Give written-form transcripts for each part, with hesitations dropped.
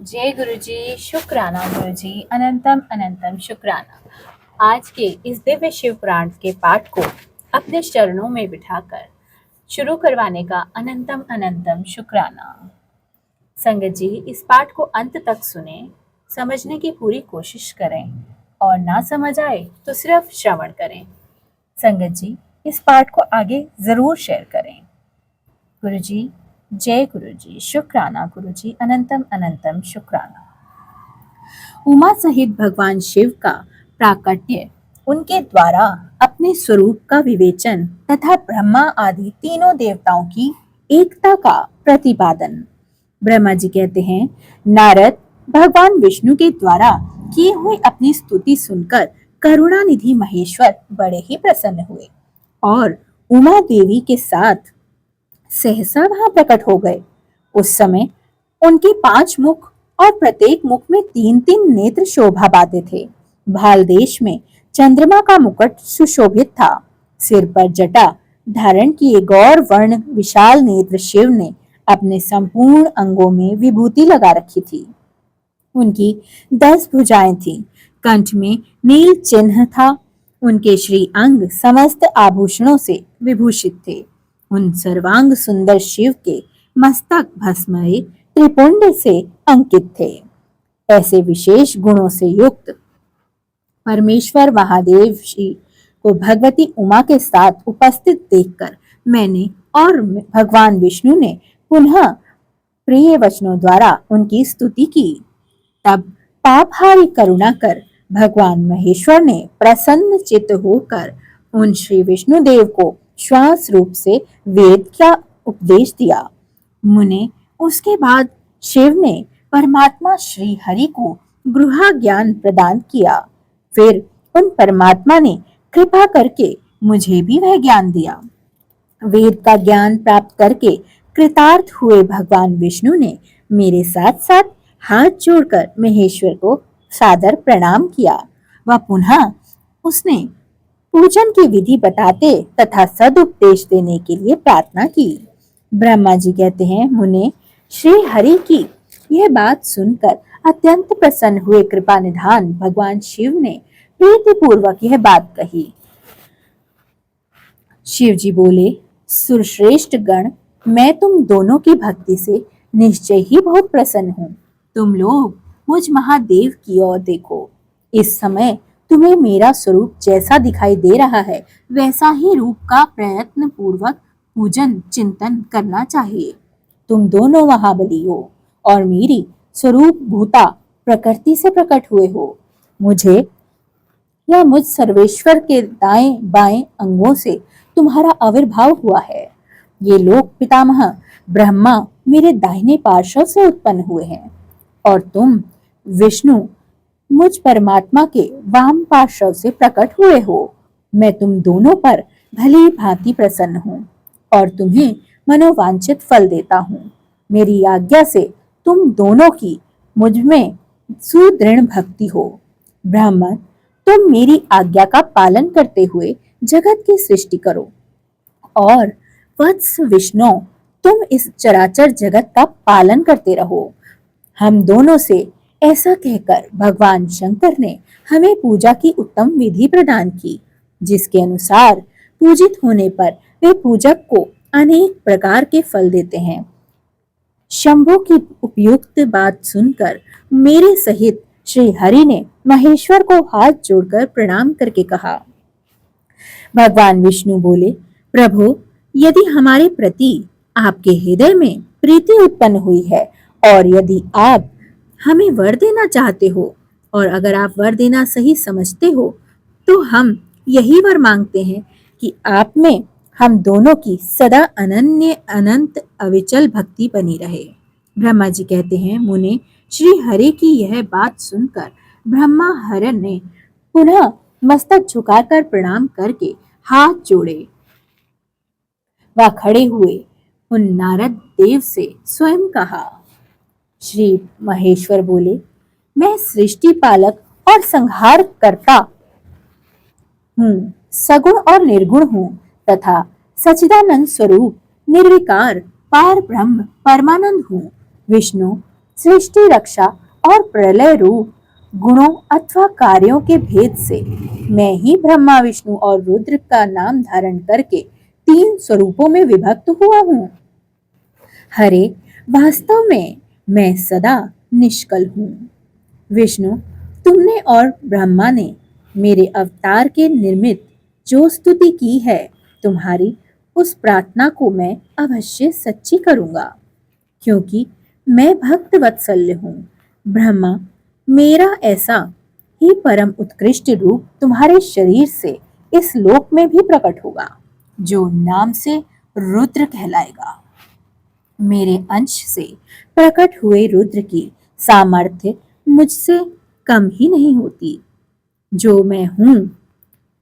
जय गुरु जी, शुक्राना गुरु जी, अनंतम अनंतम शुक्राना। आज के इस दिव्य शिव पुराण के पाठ को अपने चरणों में बिठाकर शुरू करवाने का अनंतम अनंतम शुक्राना। संगत जी, इस पाठ को अंत तक सुने, समझने की पूरी कोशिश करें और ना समझ आए तो सिर्फ श्रवण करें। संगत जी, इस पाठ को आगे जरूर शेयर करें। गुरु जी, जय गुरु जी, शुक्राना गुरु जी, अनंतम अनंतम शुक्राना। उमा सहित भगवान शिव का प्राकट्य, उनके द्वारा अपने स्वरूप का विवेचन तथा ब्रह्मा आदि तीनों देवताओं की एकता का प्रतिपादन। ब्रह्मा जी कहते हैं, नारद भगवान विष्णु के द्वारा किए हुए अपनी स्तुति सुनकर करुणानिधि महेश्वर बड़े ही प्रसन्न हुए और उमा देवी के साथ सहसा वहां प्रकट हो गए। उस समय उनके 5 मुख और प्रत्येक मुख में 3-3 नेत्र शोभा पाते थे। भाल देश में चंद्रमा का मुकुट सुशोभित था। सिर पर जटा धारण किए गौर वर्ण विशाल नेत्र शिव ने अपने संपूर्ण अंगों में विभूति लगा रखी थी। उनकी 10 भुजाएं थीं। कंठ में नील चिन्ह था। उनके श्री अंग समस्त आभूषणों से विभूषित थे। उन सर्वांग सुंदर शिव के मस्तक भस्मय त्रिपुंड से अंकित थे। ऐसे विशेष गुणों से युक्त परमेश्वर महादेव जी को भगवती उमा के साथ उपस्थित देखकर मैंने और भगवान विष्णु ने पुनः प्रिय वचनों द्वारा उनकी स्तुति की। तब पापहारी करुणा कर भगवान महेश्वर ने प्रसन्न चित्त होकर उन श्री विष्णुदेव को श्वास रूप से वेद का उपदेश दिया। मुने उसके बाद शिव ने परमात्मा श्री हरि को गृहा ज्ञान प्रदान किया। फिर उन परमात्मा ने कृपा करके मुझे भी वह ज्ञान दिया। वेद का ज्ञान प्राप्त करके कृतार्थ हुए भगवान विष्णु ने मेरे साथ साथ हाथ जोड़कर महेश्वर को सादर प्रणाम किया। वह पुनः उसने पूजन की विधि बताते तथा सदुपदेश देने के लिए प्रार्थना की। ब्रह्मा जी कहते हैं, मुने श्री हरि की यह बात सुनकर अत्यंत प्रसन्न हुए कृपा निधान भगवान शिव ने प्रीति पूर्वक यह बात कही। शिव जी बोले, सुरश्रेष्ठ गण, मैं तुम दोनों की भक्ति से निश्चय ही बहुत प्रसन्न हूँ। तुम लोग मुझ महादेव की ओर देखो। इस समय तुम्हें मेरा स्वरूप जैसा दिखाई दे रहा है वैसा ही रूप का प्रयत्न पूर्वक पूजन चिंतन करना चाहिए। तुम दोनों महाबली हो और मेरी स्वरूप भूता प्रकृति से प्रकट हुए हो। मुझे या मुझ सर्वेश्वर के दाएं बाएं अंगों से तुम्हारा आविर्भाव हुआ है। ये लोक पितामह ब्रह्मा मेरे दाहिने पार्श्व से उत्पन्न हुए हैं और तुम विष्णु मुझ परमात्मा के वाम पार्श्व से प्रकट हुए हो। मैं तुम दोनों पर भली भांति प्रसन्न हूँ और तुम्हें मनोवांछित फल देता हूँ। मेरी आज्ञा से तुम दोनों की मुझ में सुदृढ़ भक्ति हो। ब्राह्मण, तुम मेरी आज्ञा का पालन करते हुए जगत की सृष्टि करो और वत्स विष्णु, तुम इस चराचर जगत का पालन करते रहो। हम दोनों से ऐसा कहकर भगवान शंकर ने हमें पूजा की उत्तम विधि प्रदान की, जिसके अनुसार पूजित होने पर वे पूजक को अनेक प्रकार के फल देते हैं। शंभु की उपयुक्त बात सुनकर मेरे सहित श्री हरि ने महेश्वर को हाथ जोड़कर प्रणाम करके कहा। भगवान विष्णु बोले, प्रभु, यदि हमारे प्रति आपके हृदय में प्रीति उत्पन्न हुई है और यदि आप हमें वर देना चाहते हो और अगर आप वर देना सही समझते हो तो हम यही वर मांगते हैं कि आप में हम दोनों की सदा अनन्य अनंत अविचल भक्ति बनी रहे। ब्रह्मा जी कहते हैं, मुने श्री हरि की यह बात सुनकर ब्रह्मा हरण ने पुनः मस्तक झुकाकर प्रणाम करके हाथ जोड़े। वह खड़े हुए उन नारद देव से स्वयं कहा। श्री महेश्वर बोले, मैं सृष्टि पालक और संहार करता हूँ, सगुण और निर्गुण हूँ तथा सच्चिदानंद स्वरूप निर्विकार पार ब्रह्म परमानंद हूँ। विष्णु, सृष्टि रक्षा और प्रलय रूप गुणों अथवा कार्यों के भेद से मैं ही ब्रह्मा विष्णु और रुद्र का नाम धारण करके 3 स्वरूपों में विभक्त हुआ हूँ। हरे, वास्तव में मैं सदा निष्कल हूँ। विष्णु, तुमने और ब्रह्मा ने मेरे अवतार के निर्मित जो स्तुति की है, तुम्हारी उस प्रार्थना को मैं अवश्य सच्ची करूंगा, क्योंकि मैं भक्त वत्सल्य हूँ। ब्रह्मा, मेरा ऐसा ही परम उत्कृष्ट रूप तुम्हारे शरीर से इस लोक में भी प्रकट होगा, जो नाम से रुद्र कहलाएगा। मेरे अंश से प्रकट हुए रुद्र की सामर्थ्य मुझसे कम ही नहीं होती। जो मैं हूँ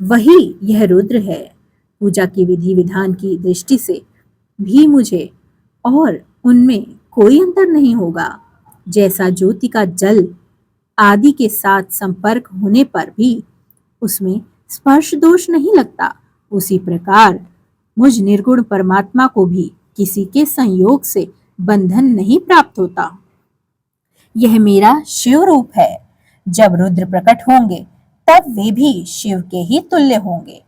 वही यह रुद्र है। पूजा की विधि विधान की दृष्टि से भी मुझे और उनमें कोई अंतर नहीं होगा। जैसा ज्योति का जल आदि के साथ संपर्क होने पर भी उसमें स्पर्श दोष नहीं लगता, उसी प्रकार मुझ निर्गुण परमात्मा को भी किसी के संयोग से बंधन नहीं प्राप्त होता। यह मेरा शिव रूप है। जब रुद्र प्रकट होंगे तब वे भी शिव के ही तुल्य होंगे।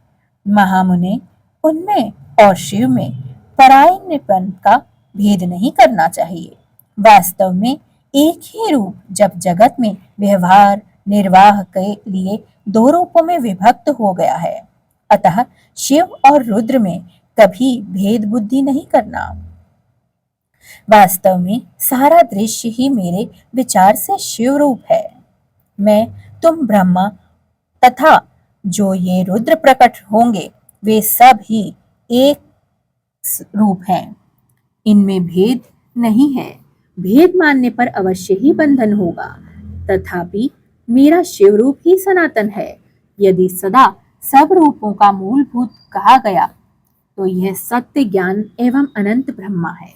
महामुने, उनमें और शिव में परायणपन का भेद नहीं करना चाहिए। वास्तव में एक ही रूप जब जगत में व्यवहार निर्वाह के लिए 2 रूपों में विभक्त हो गया है, अतः शिव और रुद्र में कभी भेद बुद्धि नहीं करना। वास्तव में सारा दृश्य ही मेरे विचार से शिव रूप है। मैं, तुम ब्रह्मा तथा जो ये रुद्र प्रकट होंगे वे सब ही एक रूप हैं। इनमें भेद नहीं है। भेद मानने पर अवश्य ही बंधन होगा। तथापि मेरा शिव रूप ही सनातन है। यदि सदा सब रूपों का मूलभूत कहा गया तो यह सत्य ज्ञान एवं अनंत ब्रह्मा है।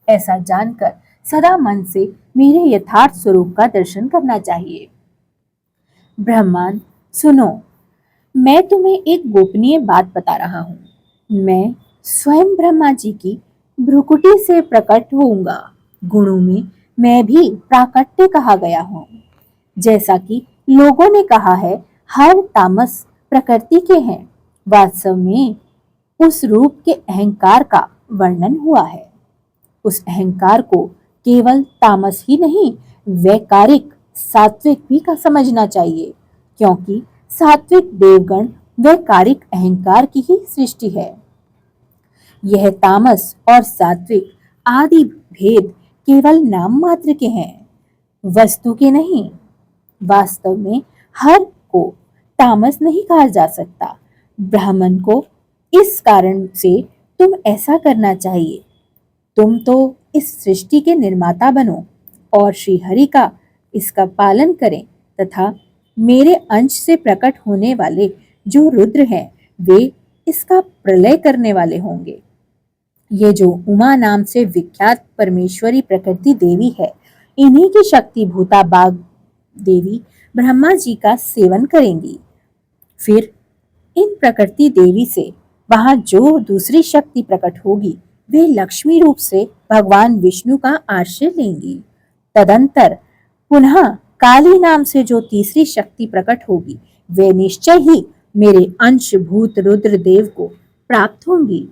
ऐसा जानकर सदा मन से मेरे यथार्थ स्वरूप का दर्शन करना चाहिए। ब्रह्मांड, सुनो, मैं तुम्हें एक गोपनीय बात बता रहा हूँ। मैं स्वयं ब्रह्मा जी की भ्रुकुटी से प्रकट होऊंगा। गुणों में मैं भी प्राकट्य कहा गया हूँ। जैसा कि लोगों ने कहा है हर तामस प्रकृति के हैं, वास्तव में उस रूप के अहंकार का वर्णन हुआ है। उस अहंकार को केवल तामस ही नहीं, वैकारिक सात्विक भी का समझना चाहिए, क्योंकि सात्विक देवगण वैकारिक अहंकार की ही सृष्टि है। यह तामस और सात्विक आदि भेद केवल नाम मात्र के हैं, वस्तु के नहीं। वास्तव में हर को तामस नहीं कहा जा सकता। ब्राह्मण को इस कारण से तुम ऐसा करना चाहिए। तुम तो इस सृष्टि के निर्माता बनो और श्री हरि का इसका पालन करें, तथा मेरे अंश से प्रकट होने वाले जो रुद्र हैं वे इसका प्रलय करने वाले होंगे। ये जो उमा नाम से विख्यात परमेश्वरी प्रकृति देवी है, इन्हीं की शक्ति भूता बाग देवी ब्रह्मा जी का सेवन करेंगी। फिर इन प्रकृति देवी से वहां जो दूसरी शक्ति प्रकट होगी वे लक्ष्मी रूप से भगवान विष्णु का आश्रय लेंगी। तदंतर पुनः काली नाम से जो तीसरी शक्ति प्रकट होगी वे निश्चय ही मेरे अंशभूत रुद्र देव को प्राप्त होंगी।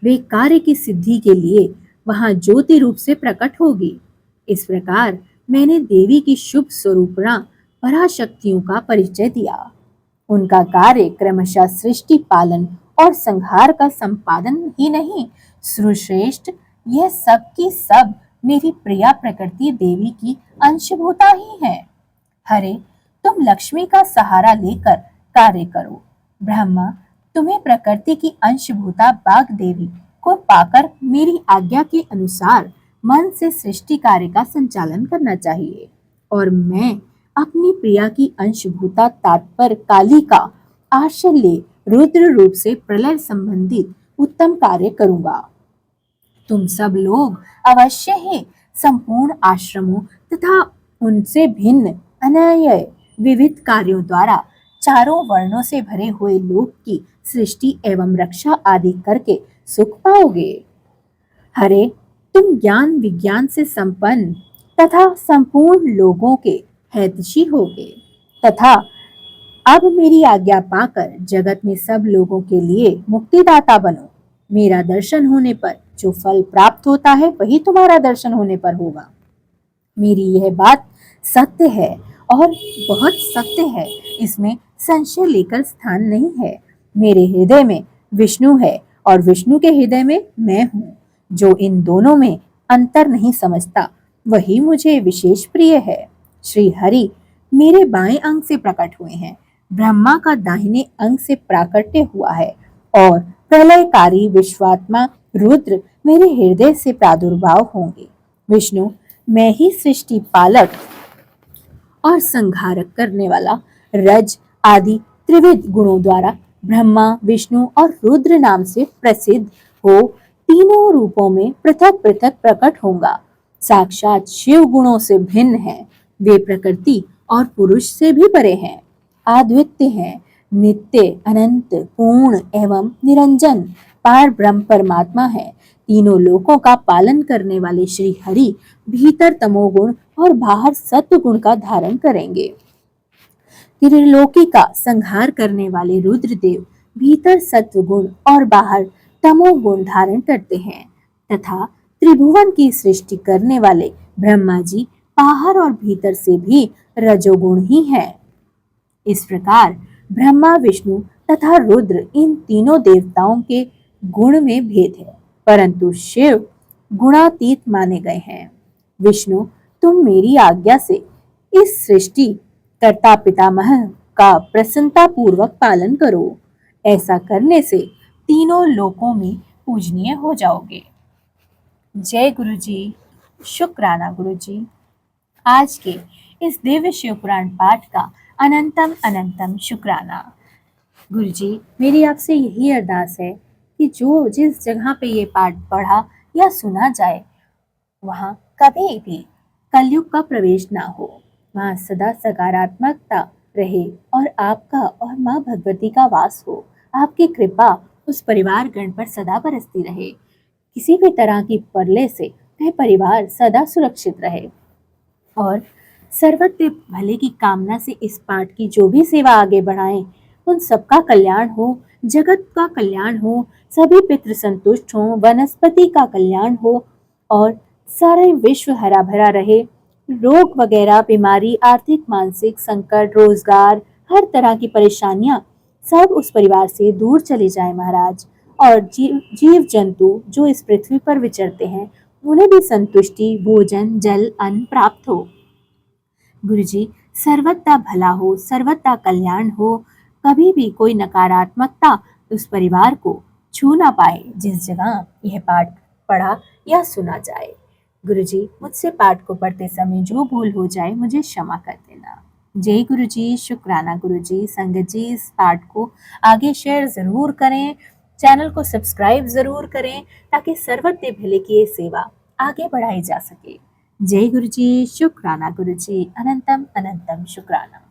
वे कार्य की सिद्धि के लिए वहां ज्योति रूप से प्रकट होगी। इस प्रकार मैंने देवी की शुभ स्वरूपणा पराशक्तियों का परिचय दिया। उनका कार्य क्रमशः सृष्टि पालन और संहार का संपादन ही नहीं, श्रेष्ठ यह सब की सब मेरी प्रिया प्रकृति देवी की अंशभूता ही है। हरे, तुम लक्ष्मी का सहारा लेकर कार्य करो। ब्रह्मा, तुम्हें प्रकृति की अंशभूता बाग देवी को पाकर मेरी आज्ञा के अनुसार मन से सृष्टि कार्य का संचालन करना चाहिए, और मैं अपनी प्रिया की अंशभूता तात्पर्य काली का आश्रय ले रुद्र रूप से प्रलय संबंधित उत्तम कार्य करूंगा। तुम सब लोग अवश्य ही संपूर्ण आश्रमों तथा उनसे भिन्न अन्य विविध कार्यों द्वारा चारों वर्णों से भरे हुए लोक की सृष्टि एवं रक्षा आदि करके सुख पाओगे। हरे, तुम ज्ञान विज्ञान से संपन्न तथा संपूर्ण लोगों के हितैषी होगे। तथा अब मेरी आज्ञा पाकर जगत में सब लोगों के लिए मुक्तिदाता बनो। मेरा दर्शन होने पर जो फल प्राप्त होता है वही तुम्हारा दर्शन होने पर होगा। मेरी यह बात सत्य है और बहुत सत्य है, इसमें संशय लेकर स्थान नहीं है। मेरे हृदय में विष्णु है और विष्णु के हृदय में मैं हूँ। जो इन दोनों में अंतर नहीं समझता वही मुझे विशेष प्रिय है। श्री हरि मेरे बाएं अंग से प्रकट हुए हैं, ब्रह्मा का दाहिने अंग से प्राकट्य हुआ है और प्रलयकारी विश्वात्मा रुद्र मेरे हृदय से प्रादुर्भाव होंगे। विष्णु मैं ही सृष्टि पालक और संहारक करने वाला रज आदि त्रिविध गुणों द्वारा ब्रह्मा विष्णु और रुद्र नाम से प्रसिद्ध हो तीनों रूपों में पृथक पृथक प्रकट होगा। साक्षात शिव गुणों से भिन्न है। वे प्रकृति और पुरुष से भी परे हैं, अद्वितीय हैं, नित्य अनंत पूर्ण एवं निरंजन पार ब्रह्म परमात्मा है। तीनों लोकों का पालन करने वाले श्री हरि भीतर तमोगुण और बाहर सत्व गुण का धारण करेंगे। त्रिलोकी का संहार करने वाले रुद्रदेव भीतर सत्व गुण और बाहर तमोगुण धारण करते हैं तथा त्रिभुवन की सृष्टि करने वाले ब्रह्मा जी बाहर और भीतर से भी रजोगुण ही हैं। इस प्रकार ब्रह्मा विष्णु तथा रुद्र इन तीनों देवताओं के गुण में भेद है, परंतु शिव गुणातीत माने गए हैं। विष्णु तुम मेरी आज्ञा से इस सृष्टि कर्ता पितामह का प्रसन्नता पूर्वक पालन करो। ऐसा करने से तीनों लोकों में पूजनीय हो जाओगे। जय गुरु जी, शुक्राना गुरु जी। आज के इस दिव्य शिव पुराण पाठ का अनंतम अनंतम शुक्राना। गुरु जी मेरी आपसे यही अरदास है कि जो जिस जगह पे ये पाठ पढ़ा या सुना जाए वहाँ कभी भी कलयुग का प्रवेश ना हो, वहाँ सदा सकारात्मकता रहे और आपका और माँ भगवती का वास हो। आपकी कृपा उस परिवार गण पर सदा बरसती रहे। किसी भी तरह की परले से वह परिवार सदा सुरक्षित रहे और सर्वत्र भले की कामना से इस पाठ की जो भी सेवा आगे बढ़ाएं, उन सबका कल्याण हो, जगत का कल्याण हो, सभी पितृ संतुष्ट हों, वनस्पति का कल्याण हो और सारे विश्व हरा भरा रहे। रोग वगैरह बीमारी आर्थिक मानसिक संकट रोजगार हर तरह की परेशानियां सब उस परिवार से दूर चले जाए महाराज। और जीव जंतु जो इस पृथ्वी पर विचरते हैं उन्हें भी संतुष्टि भोजन जल अन्न प्राप्त हो। गुरुजी सर्वथा भला हो, सर्वथा कल्याण हो, कभी भी कोई नकारात्मकता उस परिवार को छू ना पाए जिस जगह यह पाठ पढ़ा या सुना जाए। गुरुजी मुझसे पाठ को पढ़ते समय जो भूल हो जाए मुझे क्षमा कर देना। जय गुरुजी, शुक्राना गुरुजी। संगत जी इस पाठ को आगे शेयर जरूर करें, चैनल को सब्सक्राइब जरूर करें ताकि सर्वत्र भले की ये सेवा आगे बढ़ाई जा सके। जय गुरुजी, शुक्राना गुरुजी, अनंतम अनंतम शुक्राना।